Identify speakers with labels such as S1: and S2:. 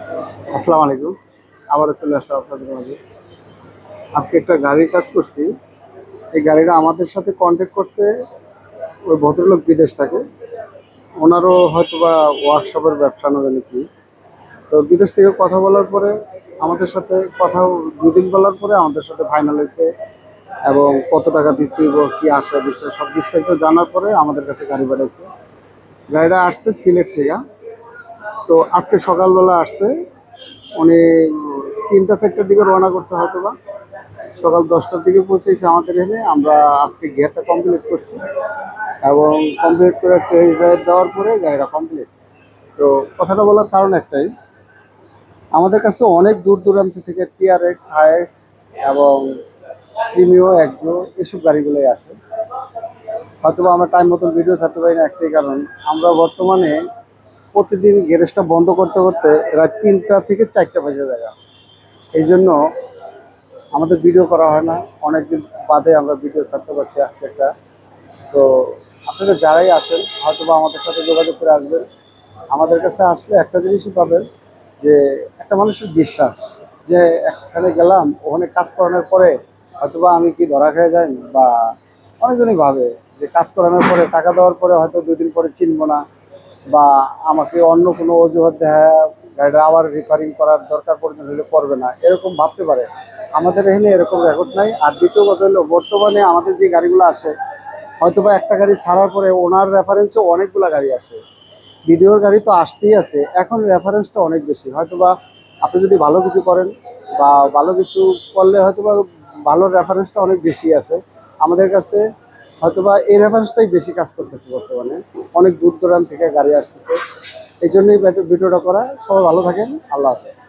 S1: আসসালামু আলাইকুম। আবারও চলে আসলাম আপনাদের মাঝে। আজকে একটা গাড়ির কাজ করছি। এই গাড়িটা আমাদের সাথে কন্ট্যাক্ট করছে ওই ভদ্রলোক বিদেশ থাকে। ওনারও হয়তোবা ওয়ার্কশপের ব্যবসা না জানি কি। তো বিদেশ থেকে কথা বলার পরে আমাদের সাথে কথা ২ দিন বলার পরে আমাদের সাথে ফাইনাল হয়েছে এবং কত টাকা দিতে হইব, কি আসে বিষয় সব বিস্তারিত জানার পরে আমাদের কাছে গাড়ি পাঠাইছে। গাড়িটা আসছে সিলেট থেকে। তো আজকে সকালবেলা আসছে। উনি ৩টা ৪টার দিকে রওনা করছে হয়তোবা। সকাল 10টার দিকে পৌঁছেছে আমাদের এখানে। আমরা আজকে গিয়ারটা কমপ্লিট করছি এবং কমপ্লিট করে টেস্ট ড্রাইভ দেওয়ার পরে গাড়িটা কমপ্লিট। তো কথাটা বলার কারণ একটাই, আমাদের কাছে অনেক দূর দূরান্ত থেকে টিআরএক্স, হাইএক্স এবং প্রিমিও, একজো এসব গাড়িগুলোই আসে। হয়তোবা আমরা টাইম মতন ভিডিও ছাড়তে পারি না, একটাই কারণ আমরা বর্তমানে প্রতিদিন গ্যারেজটা বন্ধ করতে করতে রাত 3টা থেকে 4টা বেজে যায়। এই জন্য আমাদের ভিডিও করা হয় না। অনেকদিন বাদে আমরা ভিডিও ছাড়তে পারছি আজকে একটা। তো আপনারা যারাই আসেন হয়তোবা আমাদের সাথে যোগাযোগ করে আসবেন। আমাদের কাছে আসলে একটা জিনিসই পাবেন, যে একটা মানুষের বিশ্বাস, যে এখানে গেলাম ওখানে কাজ করানোর পরে হয়তোবা আমি কি ধরা খেয়ে যাই, বা অনেকজনই ভাবে যে কাজ করানোর পরে টাকা দেওয়ার পরে হয়তো 2 দিন পরে চিনবো না, বা আমাকে অন্য কোনো অজুহাত দেখা গাড়িটা আবার রিপেয়ারিং করার দরকার পড়বে হলে করবে না, এরকম ভাবতে পারে। আমাদের এখানে এরকম রেকর্ড নাই। আর দ্বিতীয় কথা হলো, বর্তমানে আমাদের যে গাড়িগুলো আসে হয়তোবা একটা গাড়ি ছাড়ার পরে ওনার রেফারেন্সে অনেকগুলো গাড়ি আসে। ভিডিওর গাড়ি তো আসতেই আছে, এখন রেফারেন্সটা অনেক বেশি। হয়তোবা আপনি যদি ভালো কিছু করেন বা ভালো কিছু করলে হয়তোবা ভালো রেফারেন্সটা অনেক বেশি আছে আমাদের কাছে। হয়তোবা এই রেফারেন্সটাই বেশি কাজ করতেছে বর্তমানে। অনেক দূর দূরান্ত থেকে গাড়ি আসতেছে, এই জন্যই ভিডিওটা করা। সবাই ভালো থাকেন। আল্লাহ হাফেজ।